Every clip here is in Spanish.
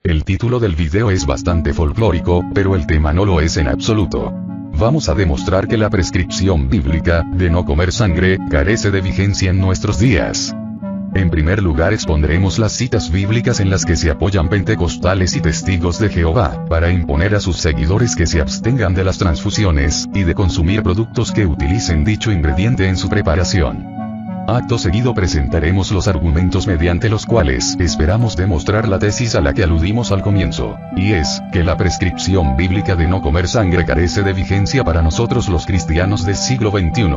El título del video es bastante folclórico, pero el tema no lo es en absoluto. Vamos a demostrar que la prescripción bíblica, de no comer sangre, carece de vigencia en nuestros días. En primer lugar expondremos las citas bíblicas en las que se apoyan pentecostales y testigos de Jehová, para imponer a sus seguidores que se abstengan de las transfusiones, y de consumir productos que utilicen dicho ingrediente en su preparación. Acto seguido presentaremos los argumentos mediante los cuales esperamos demostrar la tesis a la que aludimos al comienzo, y es, que la prescripción bíblica de no comer sangre carece de vigencia para nosotros los cristianos del siglo XXI.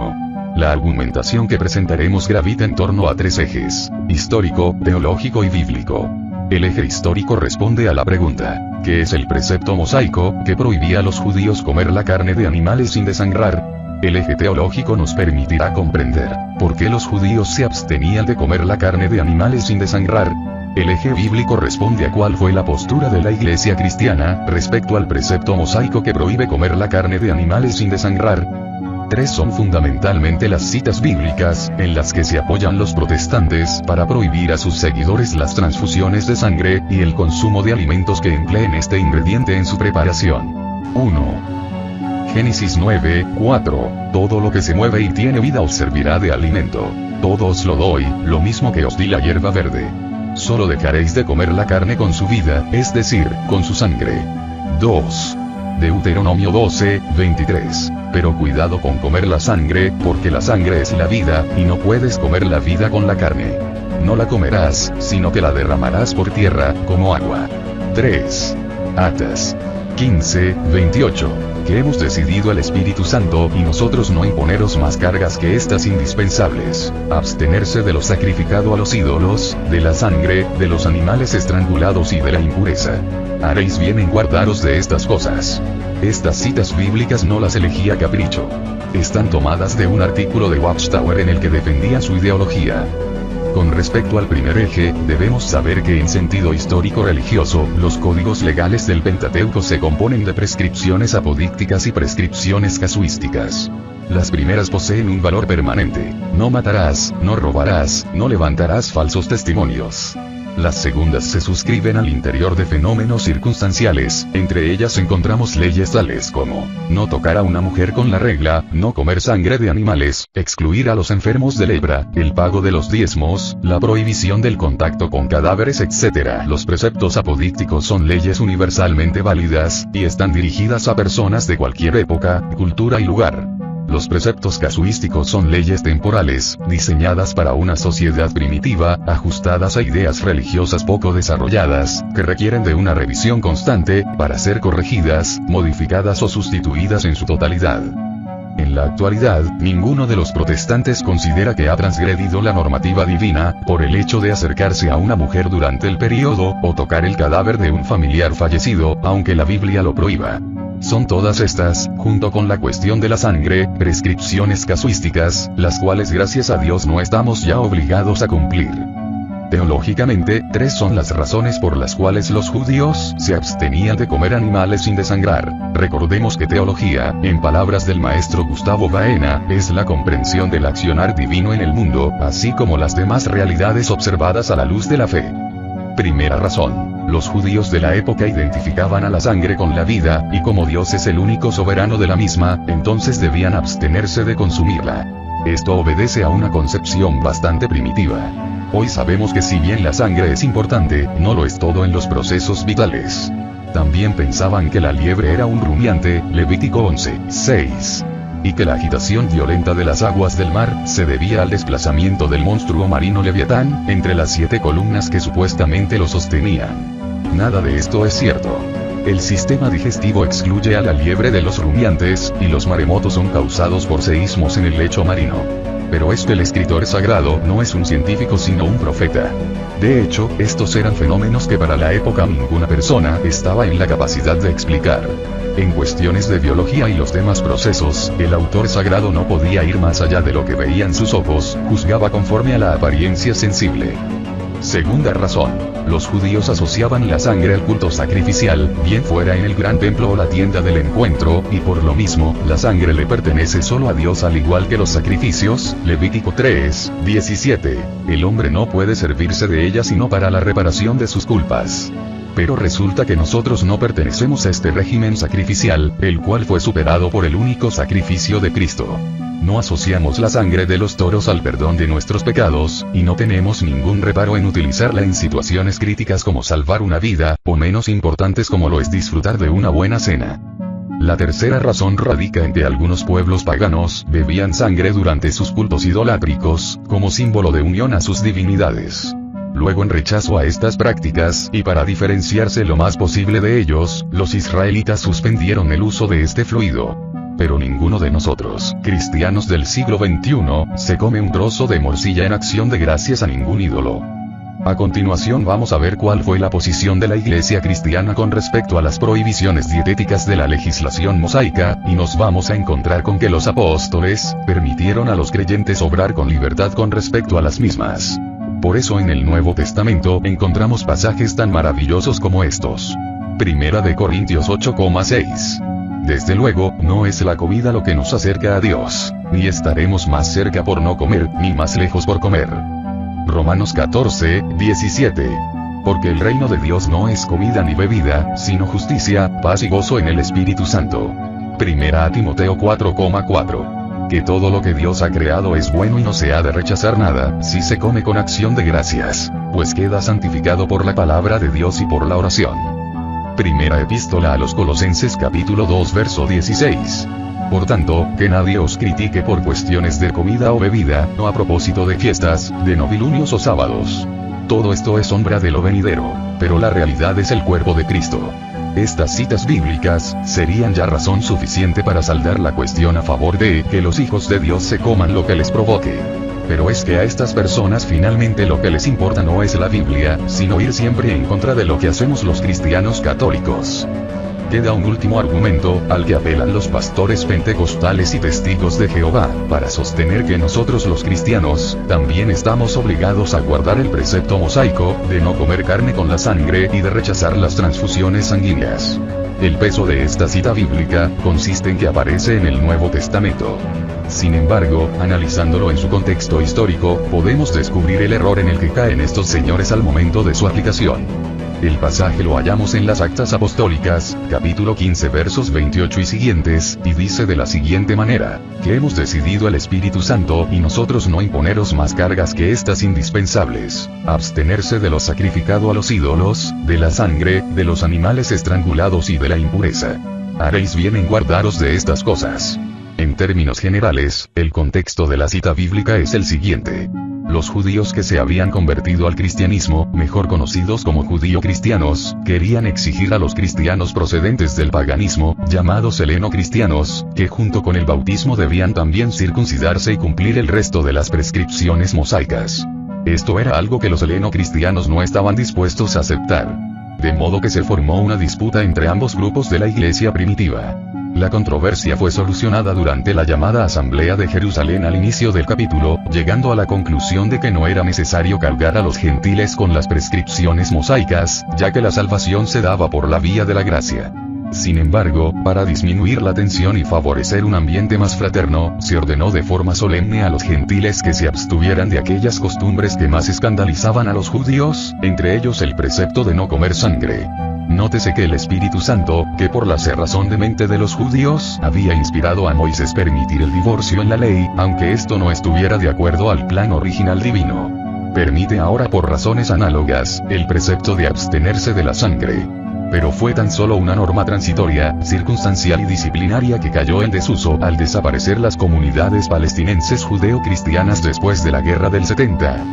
La argumentación que presentaremos gravita en torno a tres ejes: histórico, teológico y bíblico. El eje histórico responde a la pregunta: ¿qué es el precepto mosaico, que prohibía a los judíos comer la carne de animales sin desangrar? El eje teológico nos permitirá comprender por qué los judíos se abstenían de comer la carne de animales sin desangrar. El eje bíblico responde a cuál fue la postura de la Iglesia cristiana respecto al precepto mosaico que prohíbe comer la carne de animales sin desangrar. Tres son fundamentalmente las citas bíblicas, en las que se apoyan los protestantes para prohibir a sus seguidores las transfusiones de sangre, y el consumo de alimentos que empleen este ingrediente en su preparación. 1. Génesis 9:4. Todo lo que se mueve y tiene vida os servirá de alimento. Todo os lo doy, lo mismo que os di la hierba verde. Solo dejaréis de comer la carne con su vida, es decir, con su sangre. 2. Deuteronomio 12:23. Pero cuidado con comer la sangre, porque la sangre es la vida, y no puedes comer la vida con la carne. No la comerás, sino que la derramarás por tierra, como agua. 3. Actas 15:28. Que hemos decidido el Espíritu Santo y nosotros no imponeros más cargas que estas indispensables: abstenerse de lo sacrificado a los ídolos, de la sangre, de los animales estrangulados y de la impureza. Haréis bien en guardaros de estas cosas. Estas citas bíblicas no las elegí a capricho. Están tomadas de un artículo de Watchtower en el que defendían su ideología. Con respecto al primer eje, debemos saber que en sentido histórico-religioso, los códigos legales del Pentateuco se componen de prescripciones apodícticas y prescripciones casuísticas. Las primeras poseen un valor permanente: no matarás, no robarás, no levantarás falsos testimonios. Las segundas se suscriben al interior de fenómenos circunstanciales. Entre ellas encontramos leyes tales como: no tocar a una mujer con la regla, no comer sangre de animales, excluir a los enfermos de lepra, el pago de los diezmos, la prohibición del contacto con cadáveres, etc. Los preceptos apodícticos son leyes universalmente válidas, y están dirigidas a personas de cualquier época, cultura y lugar. Los preceptos casuísticos son leyes temporales, diseñadas para una sociedad primitiva, ajustadas a ideas religiosas poco desarrolladas, que requieren de una revisión constante, para ser corregidas, modificadas o sustituidas en su totalidad. En la actualidad, ninguno de los protestantes considera que ha transgredido la normativa divina, por el hecho de acercarse a una mujer durante el periodo, o tocar el cadáver de un familiar fallecido, aunque la Biblia lo prohíba. Son todas estas, junto con la cuestión de la sangre, prescripciones casuísticas, las cuales gracias a Dios no estamos ya obligados a cumplir. Teológicamente, tres son las razones por las cuales los judíos se abstenían de comer animales sin desangrar. Recordemos que teología, en palabras del maestro Gustavo Baena, es la comprensión del accionar divino en el mundo, así como las demás realidades observadas a la luz de la fe. Primera razón. Los judíos de la época identificaban a la sangre con la vida, y como Dios es el único soberano de la misma, entonces debían abstenerse de consumirla. Esto obedece a una concepción bastante primitiva. Hoy sabemos que si bien la sangre es importante, no lo es todo en los procesos vitales. También pensaban que la liebre era un rumiante, Levítico 11:6. Y que la agitación violenta de las aguas del mar se debía al desplazamiento del monstruo marino Leviatán, entre las 7 columnas que supuestamente lo sostenían. Nada de esto es cierto. El sistema digestivo excluye a la liebre de los rumiantes, y los maremotos son causados por seísmos en el lecho marino. Pero el escritor sagrado no es un científico sino un profeta. De hecho, estos eran fenómenos que para la época ninguna persona estaba en la capacidad de explicar. En cuestiones de biología y los demás procesos, el autor sagrado no podía ir más allá de lo que veían sus ojos, juzgaba conforme a la apariencia sensible. Segunda razón. Los judíos asociaban la sangre al culto sacrificial, bien fuera en el gran templo o la tienda del encuentro, y por lo mismo, la sangre le pertenece solo a Dios al igual que los sacrificios, Levítico 3:17. El hombre no puede servirse de ella sino para la reparación de sus culpas. Pero resulta que nosotros no pertenecemos a este régimen sacrificial, el cual fue superado por el único sacrificio de Cristo. No asociamos la sangre de los toros al perdón de nuestros pecados, y no tenemos ningún reparo en utilizarla en situaciones críticas como salvar una vida, o menos importantes como lo es disfrutar de una buena cena. La tercera razón radica en que algunos pueblos paganos bebían sangre durante sus cultos idolátricos, como símbolo de unión a sus divinidades. Luego, en rechazo a estas prácticas, y para diferenciarse lo más posible de ellos, los israelitas suspendieron el uso de este fluido. Pero ninguno de nosotros, cristianos del siglo XXI, se come un trozo de morcilla en acción de gracias a ningún ídolo. A continuación vamos a ver cuál fue la posición de la Iglesia cristiana con respecto a las prohibiciones dietéticas de la legislación mosaica, y nos vamos a encontrar con que los apóstoles permitieron a los creyentes obrar con libertad con respecto a las mismas. Por eso en el Nuevo Testamento encontramos pasajes tan maravillosos como estos. Primera de Corintios 8,6. Desde luego, no es la comida lo que nos acerca a Dios, ni estaremos más cerca por no comer, ni más lejos por comer. Romanos 14:17. Porque el reino de Dios no es comida ni bebida, sino justicia, paz y gozo en el Espíritu Santo. Primera a Timoteo 4,4. Que todo lo que Dios ha creado es bueno y no se ha de rechazar nada, si se come con acción de gracias, pues queda santificado por la palabra de Dios y por la oración. Primera epístola a los Colosenses capítulo 2 verso 16. Por tanto, que nadie os critique por cuestiones de comida o bebida, o a propósito de fiestas, de novilunios o sábados. Todo esto es sombra de lo venidero, pero la realidad es el cuerpo de Cristo. Estas citas bíblicas serían ya razón suficiente para saldar la cuestión a favor de que los hijos de Dios se coman lo que les provoque. Pero es que a estas personas finalmente lo que les importa no es la Biblia, sino ir siempre en contra de lo que hacemos los cristianos católicos. Queda un último argumento, al que apelan los pastores pentecostales y testigos de Jehová, para sostener que nosotros los cristianos, también estamos obligados a guardar el precepto mosaico, de no comer carne con la sangre y de rechazar las transfusiones sanguíneas. El peso de esta cita bíblica, consiste en que aparece en el Nuevo Testamento. Sin embargo, analizándolo en su contexto histórico, podemos descubrir el error en el que caen estos señores al momento de su aplicación. El pasaje lo hallamos en las Actas Apostólicas, capítulo 15 versos 28 y siguientes, y dice de la siguiente manera, que hemos decidido el Espíritu Santo y nosotros no imponeros más cargas que estas indispensables, abstenerse de lo sacrificado a los ídolos, de la sangre, de los animales estrangulados y de la impureza. Haréis bien en guardaros de estas cosas. En términos generales, el contexto de la cita bíblica es el siguiente. Los judíos que se habían convertido al cristianismo, mejor conocidos como judío-cristianos, querían exigir a los cristianos procedentes del paganismo, llamados heleno-cristianos, que junto con el bautismo debían también circuncidarse y cumplir el resto de las prescripciones mosaicas. Esto era algo que los heleno-cristianos no estaban dispuestos a aceptar. De modo que se formó una disputa entre ambos grupos de la iglesia primitiva. La controversia fue solucionada durante la llamada Asamblea de Jerusalén al inicio del capítulo, llegando a la conclusión de que no era necesario cargar a los gentiles con las prescripciones mosaicas, ya que la salvación se daba por la vía de la gracia. Sin embargo, para disminuir la tensión y favorecer un ambiente más fraterno, se ordenó de forma solemne a los gentiles que se abstuvieran de aquellas costumbres que más escandalizaban a los judíos, entre ellos el precepto de no comer sangre. Nótese que el Espíritu Santo, que por la cerrazón de mente de los judíos, había inspirado a Moisés permitir el divorcio en la ley, aunque esto no estuviera de acuerdo al plan original divino. Permite ahora por razones análogas, el precepto de abstenerse de la sangre. Pero fue tan solo una norma transitoria, circunstancial y disciplinaria que cayó en desuso al desaparecer las comunidades palestinenses judeo-cristianas después de la Guerra del 70.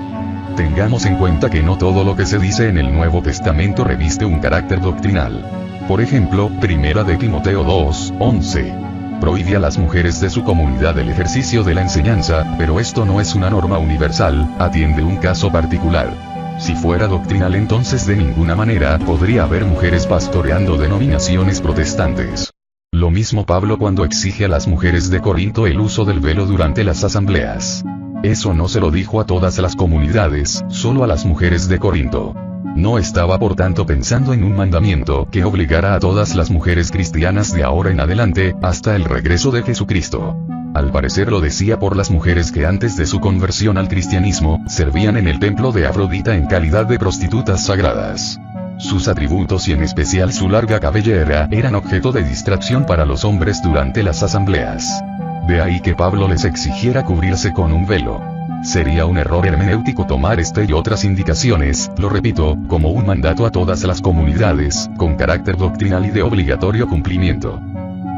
Tengamos en cuenta que no todo lo que se dice en el Nuevo Testamento reviste un carácter doctrinal. Por ejemplo, Primera de Timoteo 2:11. Prohíbe a las mujeres de su comunidad el ejercicio de la enseñanza, pero esto no es una norma universal, atiende un caso particular. Si fuera doctrinal, entonces de ninguna manera podría haber mujeres pastoreando denominaciones protestantes. Lo mismo Pablo cuando exige a las mujeres de Corinto el uso del velo durante las asambleas. Eso no se lo dijo a todas las comunidades, solo a las mujeres de Corinto. No estaba por tanto pensando en un mandamiento que obligara a todas las mujeres cristianas de ahora en adelante, hasta el regreso de Jesucristo. Al parecer lo decía por las mujeres que antes de su conversión al cristianismo, servían en el templo de Afrodita en calidad de prostitutas sagradas. Sus atributos y en especial su larga cabellera eran objeto de distracción para los hombres durante las asambleas. De ahí que Pablo les exigiera cubrirse con un velo. Sería un error hermenéutico tomar este y otras indicaciones, lo repito, como un mandato a todas las comunidades, con carácter doctrinal y de obligatorio cumplimiento.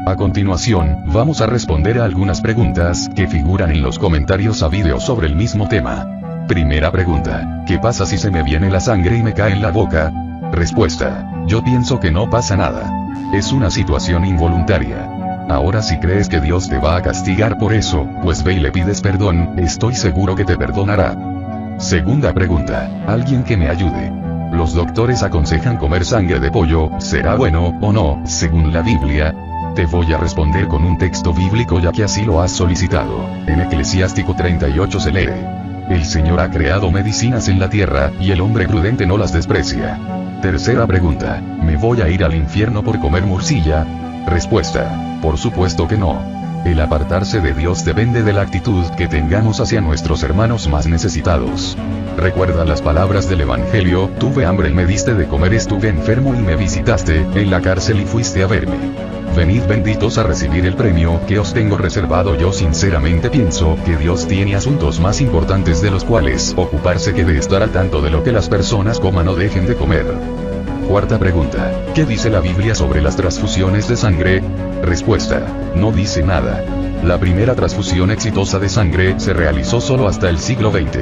A continuación, vamos a responder a algunas preguntas que figuran en los comentarios a vídeo sobre el mismo tema. Primera pregunta: ¿qué pasa si se me viene la sangre y me cae en la boca? Respuesta: yo pienso que no pasa nada. Es una situación involuntaria. Ahora si crees que Dios te va a castigar por eso, pues ve y le pides perdón, estoy seguro que te perdonará. Segunda pregunta: alguien que me ayude. Los doctores aconsejan comer sangre de pollo, ¿será bueno o no, según la Biblia? Te voy a responder con un texto bíblico ya que así lo has solicitado. En Eclesiástico 38 se lee: el Señor ha creado medicinas en la tierra, y el hombre prudente no las desprecia. Tercera pregunta: ¿me voy a ir al infierno por comer morcilla? Respuesta: por supuesto que no. El apartarse de Dios depende de la actitud que tengamos hacia nuestros hermanos más necesitados. Recuerda las palabras del Evangelio: tuve hambre y me diste de comer, estuve enfermo y me visitaste, en la cárcel y fuiste a verme. Venid benditos a recibir el premio que os tengo reservado. Yo sinceramente pienso que Dios tiene asuntos más importantes de los cuales ocuparse que de estar al tanto de lo que las personas coman o dejen de comer. Cuarta pregunta: ¿qué dice la Biblia sobre las transfusiones de sangre? Respuesta: no dice nada. La primera transfusión exitosa de sangre se realizó solo hasta el siglo XX.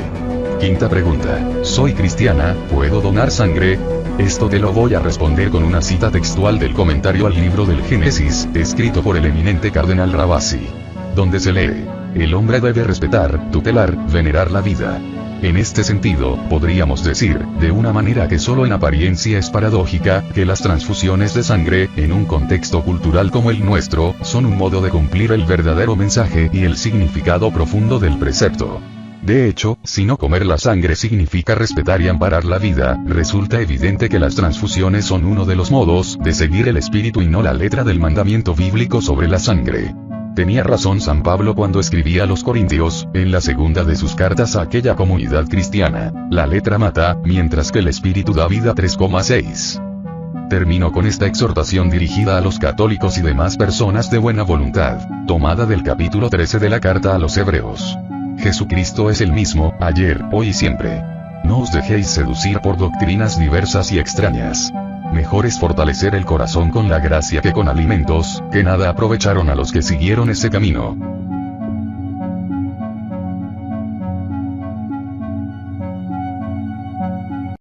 Quinta pregunta: soy cristiana, ¿puedo donar sangre? Esto te lo voy a responder con una cita textual del comentario al libro del Génesis, escrito por el eminente cardenal Ravasi, donde se lee: el hombre debe respetar, tutelar, venerar la vida. En este sentido, podríamos decir, de una manera que solo en apariencia es paradójica, que las transfusiones de sangre, en un contexto cultural como el nuestro, son un modo de cumplir el verdadero mensaje y el significado profundo del precepto. De hecho, si no comer la sangre significa respetar y amparar la vida, resulta evidente que las transfusiones son uno de los modos de seguir el espíritu y no la letra del mandamiento bíblico sobre la sangre. Tenía razón San Pablo cuando escribía a los Corintios, en la segunda de sus cartas a aquella comunidad cristiana: la letra mata, mientras que el espíritu da vida. 3,6. Termino con esta exhortación dirigida a los católicos y demás personas de buena voluntad, tomada del capítulo 13 de la carta a los Hebreos. Jesucristo es el mismo, ayer, hoy y siempre. No os dejéis seducir por doctrinas diversas y extrañas. Mejor es fortalecer el corazón con la gracia que con alimentos, que nada aprovecharon a los que siguieron ese camino.